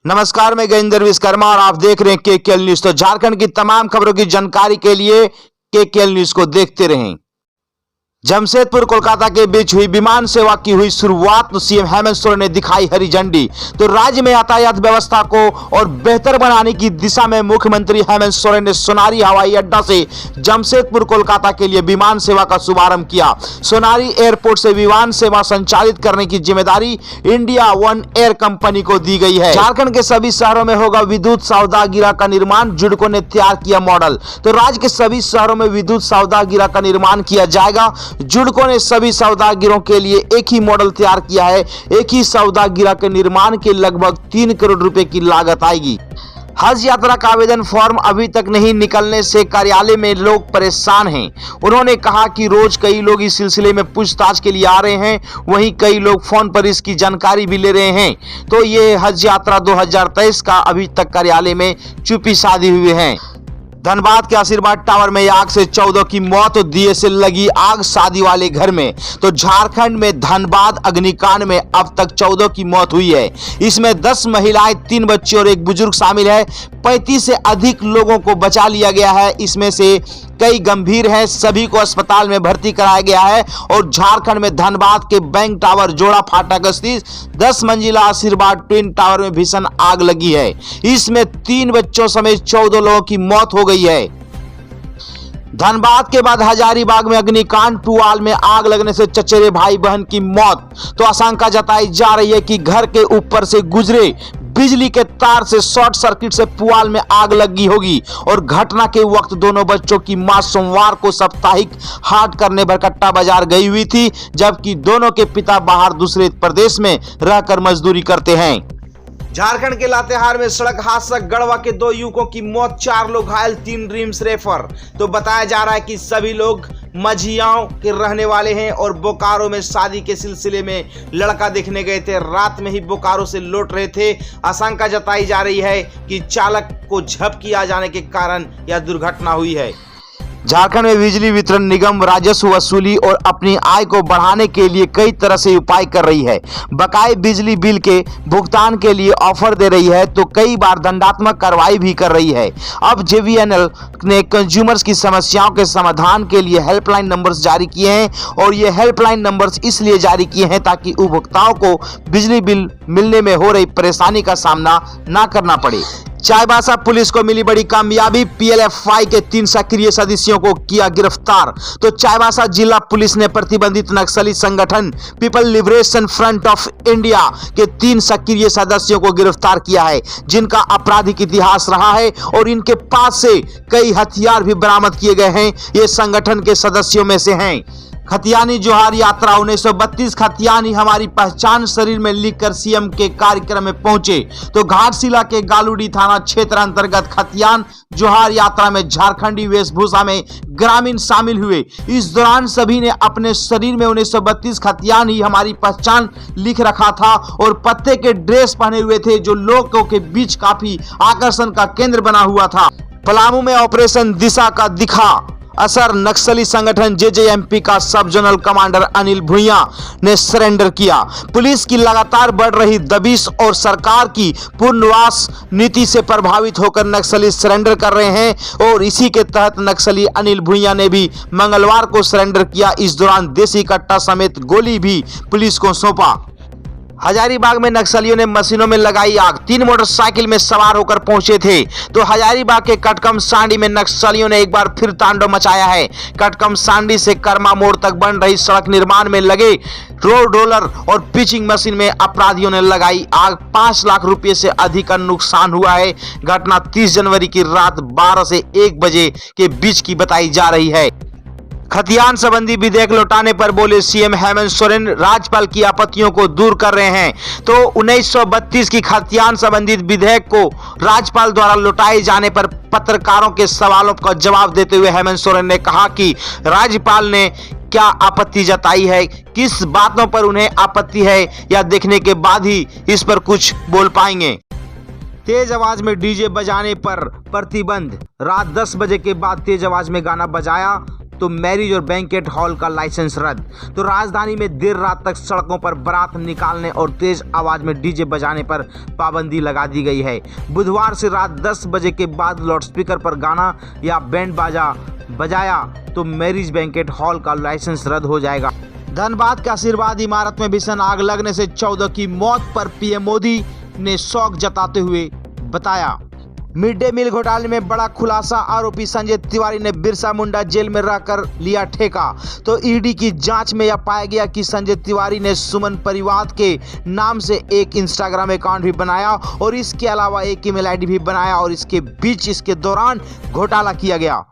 नमस्कार, मैं गजेंद्र विश्वकर्मा और आप देख रहे हैं केकेएल न्यूज। तो झारखंड की तमाम खबरों की जानकारी के लिए केकेएल न्यूज को देखते रहें। जमशेदपुर कोलकाता के बीच हुई विमान सेवा की हुई शुरुआत, तो सीएम हेमंत सोरेन ने दिखाई हरी झंडी। तो राज्य में यातायात व्यवस्था को और बेहतर बनाने की दिशा में मुख्यमंत्री हेमंत सोरेन ने सोनारी हवाई अड्डा से जमशेदपुर कोलकाता के लिए विमान सेवा का शुभारंभ किया। सोनारी एयरपोर्ट से विमान सेवा संचालित करने की जिम्मेदारी इंडिया वन एयर कंपनी को दी गई है। झारखंड के सभी शहरों में होगा विद्युत सौदागिरा का निर्माण, जुडको ने तैयार किया मॉडल। तो राज्य के सभी शहरों में विद्युत सौदागिरा का निर्माण किया जाएगा। जुडको ने सभी सौदागिरों के लिए एक ही मॉडल तैयार किया है। एक ही सौदागिरा के निर्माण के लगभग 3 करोड़ रुपए की लागत आएगी। हज यात्रा का आवेदन फॉर्म अभी तक नहीं निकलने से कार्यालय में लोग परेशान हैं। उन्होंने कहा कि रोज कई लोग इस सिलसिले में पूछताछ के लिए आ रहे हैं, वहीं कई लोग फोन पर इसकी जानकारी भी ले रहे हैं। तो ये हज यात्रा 2023 का अभी तक कार्यालय में चुप्पी साधी हुई है। धनबाद के आशीर्वाद टावर में आग से 14 की मौत, दिए से लगी आग शादी वाले घर में। तो झारखंड में धनबाद अग्निकांड में अब तक 14 की मौत हुई है। इसमें 10 महिलाएं, 3 बच्चे और 1 बुजुर्ग शामिल है। 35 से अधिक लोगों को बचा लिया गया है। इसमें से कई गंभीर हैं, सभी को अस्पताल में भर्ती कराया गया है। और झारखंड में धनबाद के बैंक टावर जोड़ा फाटक स्थित 10 मंजिला आशीर्वाद ट्विन टावर में भीषण आग लगी है। इसमें 3 बच्चों समेत 14 लोगों की मौत हो गई है। धनबाद के बाद हजारीबाग में अग्निकांड, पुआल में आग लगने से चचेरे भाई बहन की मौत। तो आशंका जताई जा रही है कि घर के ऊपर से गुजरे बिजली के तार से शॉर्ट सर्किट से पुआल में आग लगी होगी। और घटना के वक्त दोनों बच्चों की मां सोमवार को साप्ताहिक हाट करने बरकट्टा बाजार गई हुई थी, जबकि दोनों के पिता बाहर दूसरे प्रदेश में रहकर मजदूरी करते हैं। झारखंड के लातेहार में सड़क हादसा, गढ़वा के 2 युवकों की मौत, 4 लोग घायल, 3 रिम्स रेफर। तो बताया जा रहा है कि सभी लोग मझियाओं के रहने वाले हैं और बोकारो में शादी के सिलसिले में लड़का देखने गए थे। रात में ही बोकारो से लौट रहे थे। आशंका जताई जा रही है कि चालक को झपकी आ जाने के कारण यह दुर्घटना हुई है। झारखंड में बिजली वितरण निगम राजस्व वसूली और अपनी आय को बढ़ाने के लिए कई तरह से उपाय कर रही है। बकाये बिजली बिल के भुगतान के लिए ऑफर दे रही है, तो कई बार दंडात्मक कार्रवाई भी कर रही है। अब जेवीएनएल ने कंज्यूमर्स की समस्याओं के समाधान के लिए हेल्पलाइन नंबर्स जारी किए हैं। और ये हेल्पलाइन नंबर्स इसलिए जारी किए हैं ताकि उपभोक्ताओं को बिजली बिल मिलने में हो रही परेशानी का सामना न करना पड़े। चाईबासा पुलिस को मिली बड़ी कामयाबी, पीएलएफआई के 3 सक्रिय सदस्यों को किया गिरफ्तार। तो चाईबासा जिला पुलिस ने प्रतिबंधित नक्सली संगठन people liberation front of India के 3 सक्रिय सदस्यों को गिरफ्तार किया है, जिनका आपराधिक इतिहास रहा है और इनके पास से कई हथियार भी बरामद किए गए हैं। ये संगठन के सदस्यों में से हैं खतियानी जोहार यात्रा 1932 खतियानी हमारी पहचान शरीर में लिखकर सीएम के कार्यक्रम में पहुंचे। तो घाटशिला के गालूडी थाना क्षेत्र अंतर्गत खतियान जोहार यात्रा में झारखंडी वेशभूषा में ग्रामीण शामिल हुए। इस दौरान सभी ने अपने शरीर में 1932 खतियान ही हमारी पहचान लिख रखा था और पत्ते के ड्रेस पहने हुए थे, जो लोगों के बीच काफी आकर्षण का केंद्र बना हुआ था। पलामू में ऑपरेशन दिशा का दिखा असर, नक्सली संगठन जेजेएमपी का सब जोनल कमांडर अनिल भुइया ने सरेंडर किया। पुलिस की लगातार बढ़ रही दबिश और सरकार की पुनर्वास नीति से प्रभावित होकर नक्सली सरेंडर कर रहे हैं और इसी के तहत नक्सली अनिल भुइया ने भी मंगलवार को सरेंडर किया। इस दौरान देसी कट्टा समेत गोली भी पुलिस को सौंपा। हजारीबाग में नक्सलियों ने मशीनों में लगाई आग, 3 मोटरसाइकिल में सवार होकर पहुंचे थे। तो हजारीबाग के कटकम सांडी में नक्सलियों ने एक बार फिर तांडव मचाया है। कटकम सांडी से कर्मा मोड़ तक बन रही सड़क निर्माण में लगे रोड रोलर और पिचिंग मशीन में अपराधियों ने लगाई आग। 5 लाख रुपए से अधिक का नुकसान हुआ है। घटना 30 जनवरी की रात 12 से 1 बजे के बीच की बताई जा रही है। खतियान संबंधी विधेयक लौटाने पर बोले सीएम हेमंत सोरेन, राज्यपाल की आपत्तियों को दूर कर रहे हैं। तो 1932 की खतियान संबंधित विधेयक को राज्यपाल द्वारा लौटाए जाने पर पत्रकारों के सवालों का जवाब देते हुए हेमंत सोरेन ने कहा कि राज्यपाल ने क्या आपत्ति जताई है, किस बातों पर उन्हें आपत्ति है, या देखने के बाद ही इस पर कुछ बोल पाएंगे। तेज आवाज में डीजे बजाने पर प्रतिबंध, रात 10 बजे के बाद तेज आवाज में गाना बजाया तो मैरिज और बैंकेट हॉल का लाइसेंस रद्द। तो राजधानी में देर रात तक सड़कों पर बारात निकालने और तेज आवाज में डीजे बजाने पर पाबंदी लगा दी गई है। बुधवार से रात 10 बजे के बाद लाउडस्पीकर पर गाना या बैंड बाजा बजाया तो मैरिज बैंकेट हॉल का लाइसेंस रद्द हो जाएगा। धनबाद के आशीर्वाद इमारत में भीषण आग लगने से 14 की मौत पर पीएम मोदी ने शौक जताते हुए बताया। मिड डे मील घोटाले में बड़ा खुलासा, आरोपी संजय तिवारी ने बिरसा मुंडा जेल में रहकर लिया ठेका। तो ईडी की जांच में यह पाया गया कि संजय तिवारी ने सुमन परिवार के नाम से एक इंस्टाग्राम अकाउंट भी बनाया और इसके अलावा एक ईमेल आईडी भी बनाया और इसके दौरान घोटाला किया गया।